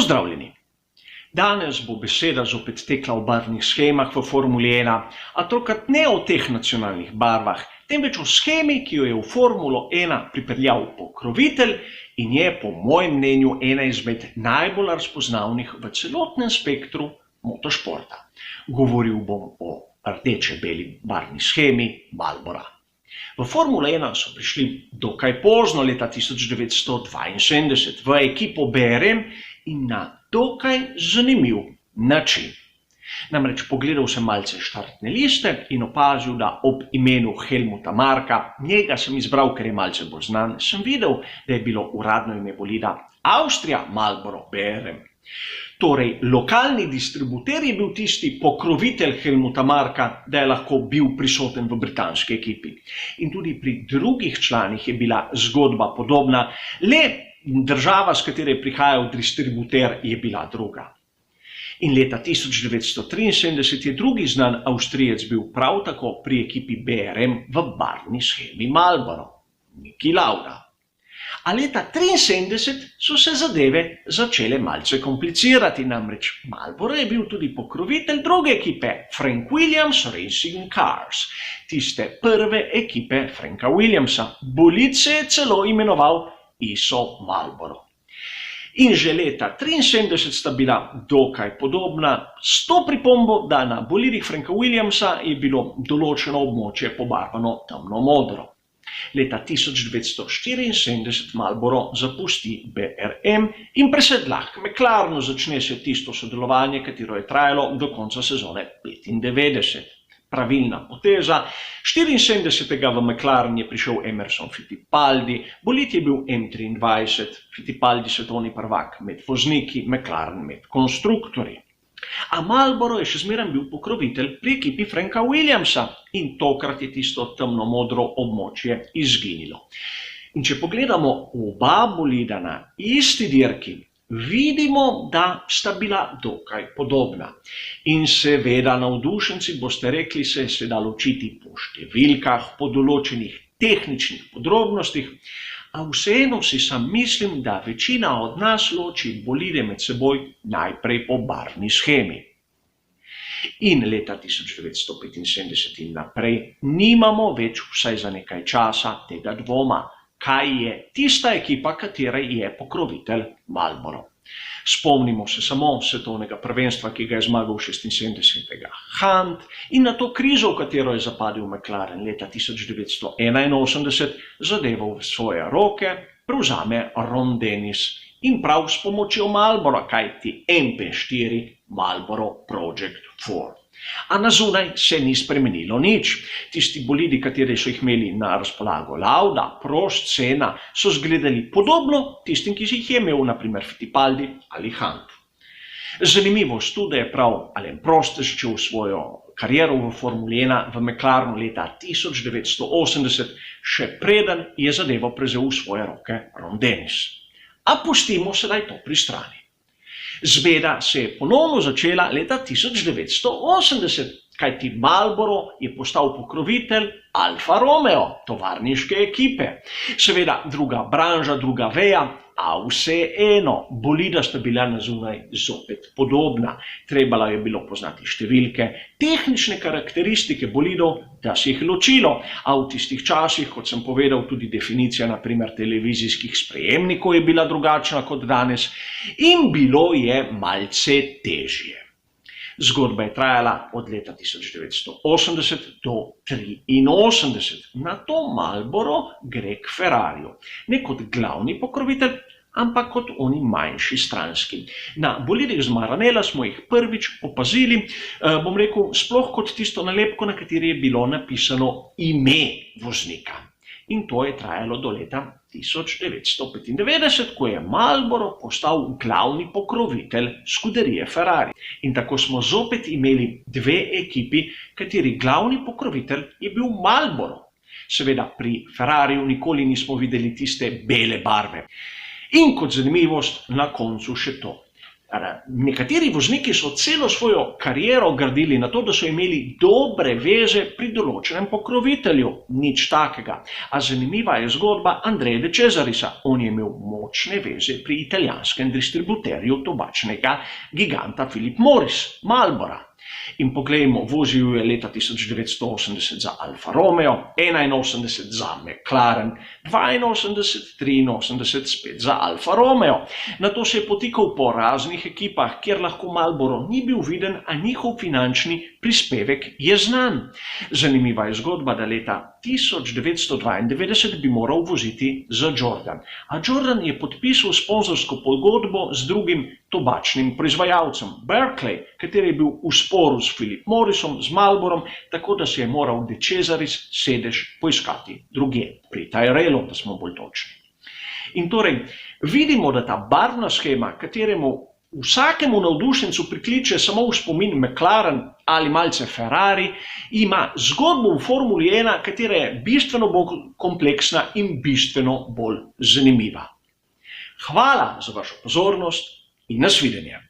Pozdravljeni! Danes bo beseda zopet tekla o barvnih shemah v Formuli 1, a tokrat ne o teh nacionalnih barvah, temveč o shemi, ki jo je v Formulo 1 pripeljal pokrovitelj in je po mojem mnenju ena izmed najbolj razpoznavnih v celotnem spektru motošporta. Govoril bom o rdeče-beli barvni shemi Marlbora. V Formulo 1 so prišli dokaj pozno, leta 1972, v ekipo BRM in na dokaj zanimiv način. Namreč pogledal sem malce štartne liste in opazil, da ob imenu Helmuta Marka, njega sem izbral, ker je malce bolj znan, sem videl, da je bilo uradno ime bolida Avstrija Marlboro BRM. Torej, lokalni distributer je bil tisti pokrovitelj Helmuta Marka, da je lahko bil prisoten v britanski ekipi. In tudi pri drugih članih je bila zgodba podobna, le država, s katere je prihajal distributer, je bila druga. In leta 1973 je drugi znan Avstrijec bil prav tako pri ekipi BRM v barvni shemi Marlboro, Niki Lauda. A leta 1973 so se zadeve začele malce komplicirati, namreč Marlboro je bil tudi pokrovitelj druge ekipe, Frank Williams Racing Cars, tiste prve ekipe Franka Williamsa. Bolid se je celo imenoval ISO Marlboro. In že leta 1973 sta bila dokaj podobna, s to pripombo, da na bolidih Franka Williamsa je bilo določeno območje pobarvano temno modro. Leta 1974 Marlboro zapusti BRM in presedla k McLarenu, začne se tisto sodelovanje, katero je trajalo do konca sezone 1995. Pravilna poteza. 1974 v McLaren je prišel Emerson Fittipaldi, bolid je bil M23, Fittipaldi svetovni prvak med vozniki, McLaren med konstruktorji. A Marlboro je še zmeraj bil pokrovitelj pri ekipi Franka Williamsa in tokrat je tisto temno modro območje izginilo. In če pogledamo oba bolida na isti dirki, vidimo, da sta bila dokaj podobna. In seveda navdušenci boste rekli, se je da ločiti po številkah, po določenih tehničnih podrobnostih, a vseeno si sam mislim, da večina od nas loči bolide med seboj najprej po barvni shemi. In leta 1975 in naprej nimamo več, vsaj za nekaj časa, tega dvoma, kaj je tista ekipa, katere je pokrovitelj Marlboro. Spomnimo se samo svetovnega prvenstva, ki ga je zmagal 76. Hunt in na to krizo, v katero je zapadel McLaren leta 1981, zadevo v svoje roke prevzame Ron Dennis in prav s pomočjo Marlbora, kajti MP4 Marlboro Project 4. A na zunaj se ni spremenilo nič. Tisti bolidi, kateri so jih imeli na razpolago Lauda, Prost, Senna, so zgledali podobno tistim, ki jih je imel, naprimer Fittipaldi ali Hunt. Zanimivost tudi je prav Alain Prost začel svojo kariero v Formuli 1 v McLarenu leta 1980, še preden je zadevo prevzel v svoje roke Ron Dennis. A pustimo sedaj to pri strani. Zbeda se je ponovno začela leta 1980, kajti Marlboro je postal pokrovitelj Alfa Romeo, tovarniške ekipe. Seveda druga branža, druga veja, a vseeno, bolida sta bila na zunaj zopet podobna. Trebalo je bilo poznati številke, tehnične karakteristike bolidov, da se jih ločilo, a v tistih časih, kot sem povedal, tudi definicija naprimer televizijskih sprejemnikov je bila drugačna kot danes in bilo je malce težje. Zgodba je trajala od leta 1980 do 1983. Nato Marlboro gre k Ferrariju. Ne kot glavni pokrovitelj, ampak kot oni manjši stranski. Na bolidih z Maranella smo jih prvič opazili, bom rekel, sploh kot tisto nalepko, na kateri je bilo napisano ime voznika. In to je trajalo do leta 1995, ko je Marlboro postal glavni pokrovitelj skuderije Ferrari. In tako smo zopet imeli dve ekipi, kateri glavni pokrovitelj je bil Marlboro. Seveda pri Ferrariju nikoli nismo videli tiste bele barve. In kot zanimivost na koncu še to. Nekateri vozniki so celo svojo kariero gradili na to, da so imeli dobre veze pri določenem pokrovitelju. Nič takega. A zanimiva je zgodba Andreja De Cesarisa. On je imel močne veze pri italijanskem distributerju tobačnega giganta Philip Morris, Marlbora. In poglejmo, vozil je leta 1980 za Alfa Romeo, 81 za McLaren, 82, 83 spet za Alfa Romeo. Nato se je potikal po raznih ekipah, kjer lahko Marlboro ni bil viden, a njihov finančni prispevek je znan. Zanimiva je zgodba, da leta 1992 bi moral voziti za Jordan. A Jordan je podpisal sponzorsko pogodbo z drugim tobačnim proizvajalcem, Berkeley, kateri je bil v sporu s Philip Morrisom, z Marlborom, tako da se je moral De Cesaris sedež poiskati drugje, pri Tyrrellu, da smo bolj točni. In torej, vidimo, da ta barvna shema, kateremu vsakemu navdušencu prikliče samo v spomin McLaren ali malce Ferrari, ima zgodbo v Formuli 1, katera je bistveno bolj kompleksna in bistveno bolj zanimiva. Hvala za vašo pozornost in nasvidenje.